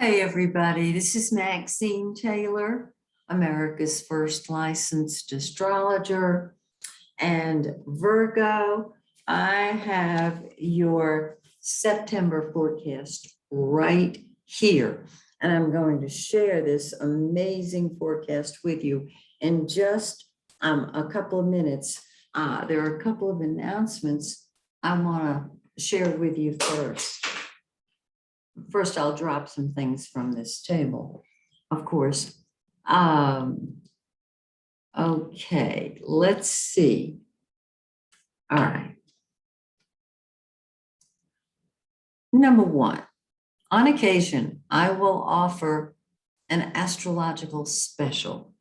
Hey, everybody, this is Maxine Taylor, America's first licensed astrologer and Virgo. I have your September forecast right here, and I'm going to share this amazing forecast with you in just a couple of minutes. There are a couple of announcements I want to share with you first. First, I'll drop some things from this table, of course. Okay, let's see. All right. Number one, on occasion, I will offer an astrological special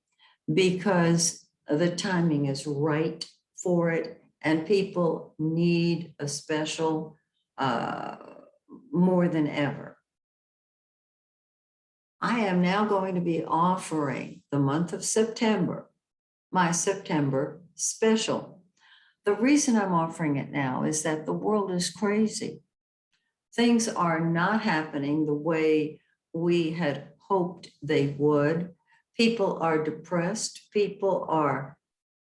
because the timing is right for it and people need a special more than ever. I am now going to be offering the month of September, my September special. The reason I'm offering it now is that the world is crazy. Things are not happening the way we had hoped they would. People are depressed. People are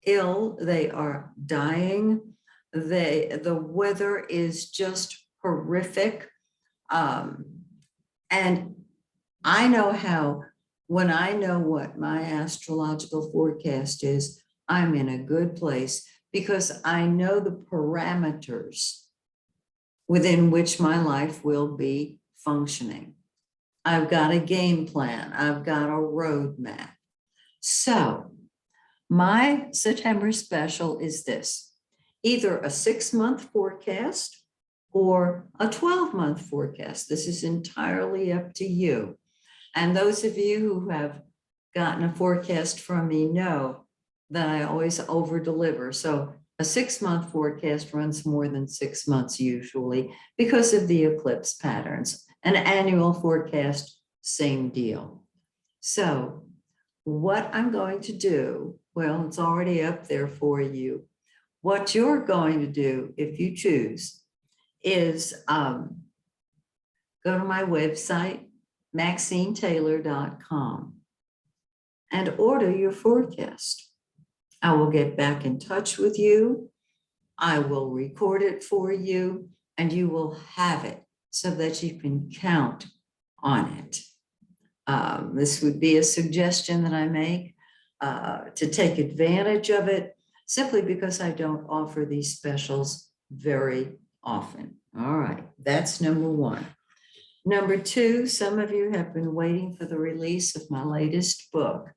ill. They are dying. The weather is just horrific. And I know how, when I know what my astrological forecast is, I'm in a good place because I know the parameters within which my life will be functioning. I've got a game plan. I've got a roadmap. So my September special is this: either a 6-month forecast or a 12-month forecast. This is entirely up to you. And those of you who have gotten a forecast from me know that I always over deliver. So a 6-month forecast runs more than 6 months usually because of the eclipse patterns. An annual forecast, same deal. So what I'm going to do, well, it's already up there for you. What you're going to do, if you choose, is go to my website, MaxineTaylor.com, and order your forecast. I will get back in touch with you. I will record it for you, and you will have it so that you can count on it. This would be a suggestion that I make to take advantage of it, simply because I don't offer these specials very often. All right, that's number one. Number two, some of you have been waiting for the release of my latest book.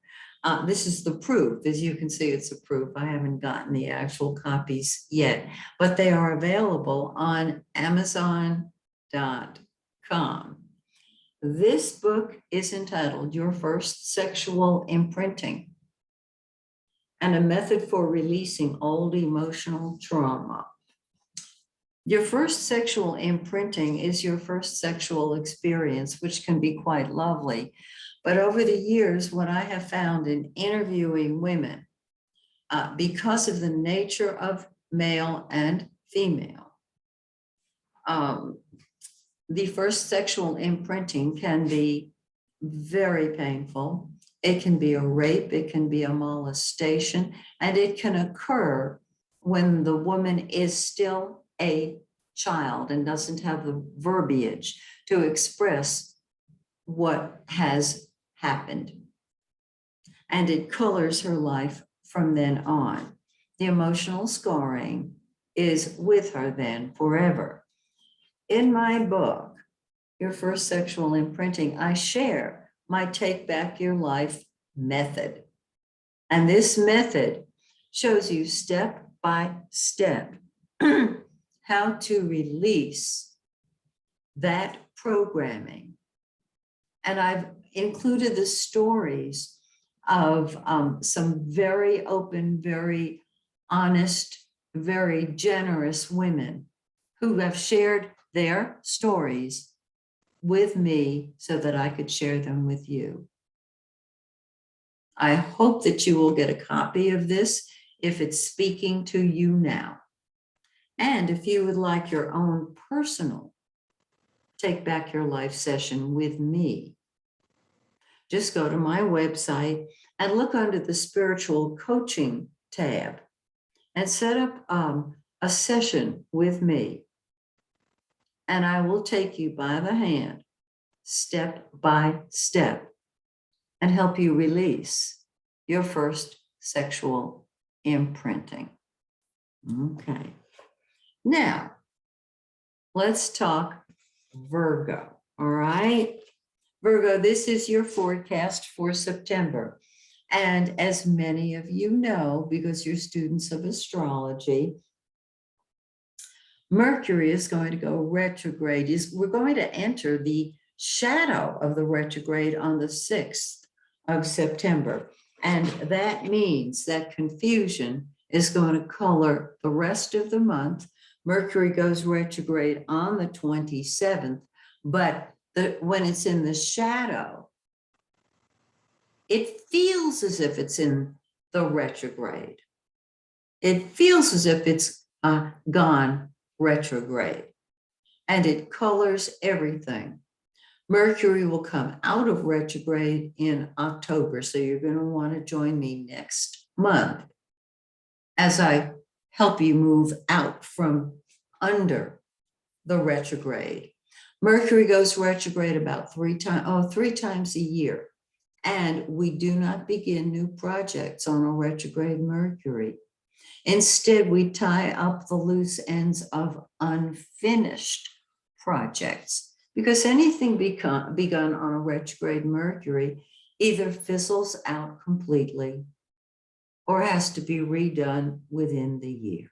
This is the proof. As you can see, it's a proof. I haven't gotten the actual copies yet, but they are available on Amazon.com. This book is entitled Your First Sexual Imprinting and a Method for Releasing Old Emotional Trauma. Your first sexual imprinting is your first sexual experience, which can be quite lovely. But over the years, what I have found in interviewing women, because of the nature of male and female, the first sexual imprinting can be very painful. It can be a rape, it can be a molestation, and it can occur when the woman is still a child and doesn't have the verbiage to express what has happened. And it colors her life from then on. The emotional scarring is with her then forever. In my book, Your First Sexual Imprinting, I share my Take Back Your Life method. And this method shows you step by step how to release that programming. And I've included the stories of some very open, very honest, very generous women who have shared their stories with me so that I could share them with you. I hope that you will get a copy of this if it's speaking to you now. And if you would like your own personal Take Back Your Life session with me, just go to my website and look under the spiritual coaching tab and set up a session with me. And I will take you by the hand, step by step, and help you release your first sexual imprinting. Okay. Now, let's talk Virgo. All right. Virgo, this is your forecast for September. And as many of you know, because you're students of astrology, Mercury is going to go retrograde. We're going to enter the shadow of the retrograde on the 6th of September. And that means that confusion is going to color the rest of the month. Mercury goes retrograde on the 27th, but when it's in the shadow, it feels as if it's in the retrograde. It feels as if it's gone retrograde, and it colors everything. Mercury will come out of retrograde in October, so you're going to want to join me next month as I help you move out from under the retrograde. Mercury goes retrograde about three times a year, and we do not begin new projects on a retrograde Mercury. Instead, we tie up the loose ends of unfinished projects, because anything begun on a retrograde Mercury either fizzles out completely or has to be redone within the year.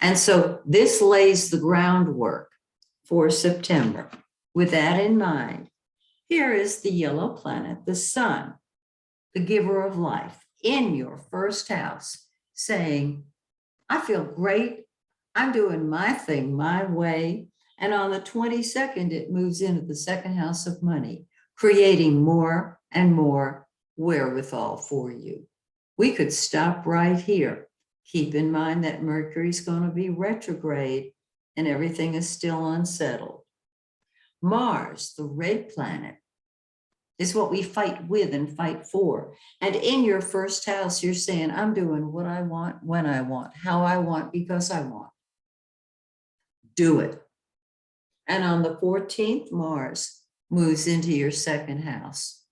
And so this lays the groundwork for September. With that in mind, here is the yellow planet, the sun, the giver of life, in your first house, saying, I feel great. I'm doing my thing my way. And on the 22nd, it moves into the second house of money, creating more and more wherewithal for you. We could stop right here. Keep in mind that Mercury's going to be retrograde and everything is still unsettled. Mars, the red planet, is what we fight with and fight for. And in your first house, you're saying, I'm doing what I want, when I want, how I want, because I want. Do it. And on the 14th, Mars moves into your second house.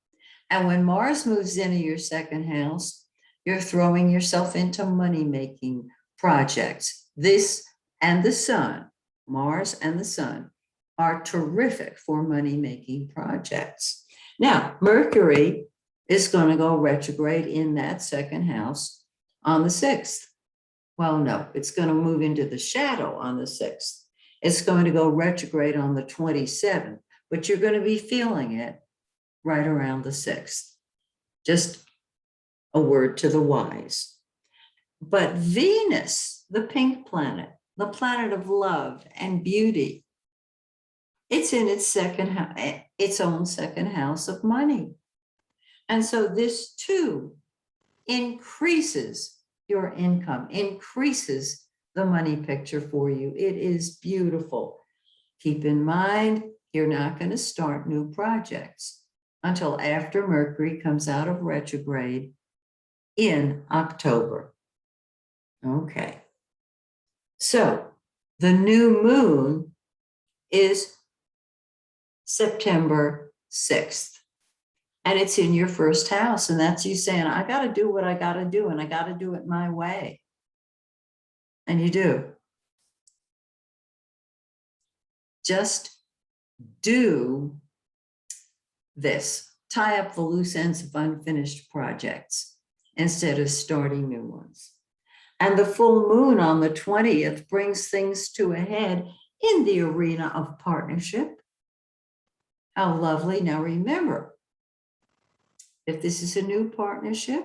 And when Mars moves into your second house, you're throwing yourself into money-making projects. This and the sun, Mars and the sun, are terrific for money-making projects. Now, Mercury is going to go retrograde in that second house on the 6th. Well, no, it's going to move into the shadow on the 6th. It's going to go retrograde on the 27th, but you're going to be feeling it right around the 6th. Just a word to the wise. But Venus, the pink planet, the planet of love and beauty, it's in its own second house of money. And so this too increases your income, increases the money picture for you. It is beautiful. Keep in mind, you're not going to start new projects until after Mercury comes out of retrograde in October. Okay. So the new moon is September 6th. And it's in your first house. And that's you saying, I got to do what I got to do, and I got to do it my way. And you do. Just do this. Tie up the loose ends of unfinished projects instead of starting new ones. And the full moon on the 20th brings things to a head in the arena of partnership. How lovely. Now remember, if this is a new partnership,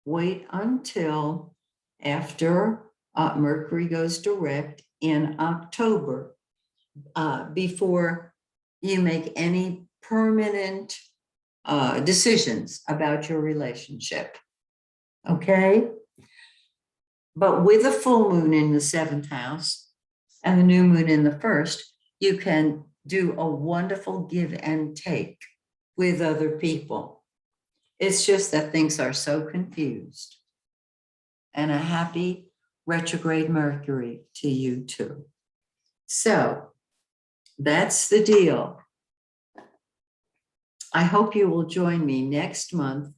wait until after Mercury goes direct in October before you make any permanent decisions about your relationship. Okay? But with a full moon in the 7th house and the new moon in the 1st, you can do a wonderful give and take with other people. It's just that things are so confused. And a happy retrograde Mercury to you too. So that's the deal. I hope you will join me next month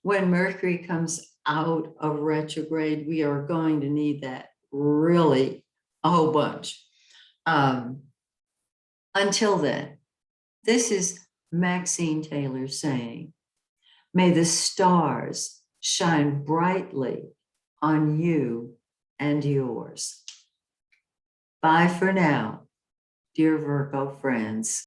when Mercury comes out of retrograde. We are going to need that really a whole bunch. Until then, this is Maxine Taylor saying, may the stars shine brightly on you and yours. Bye for now, dear Virgo friends.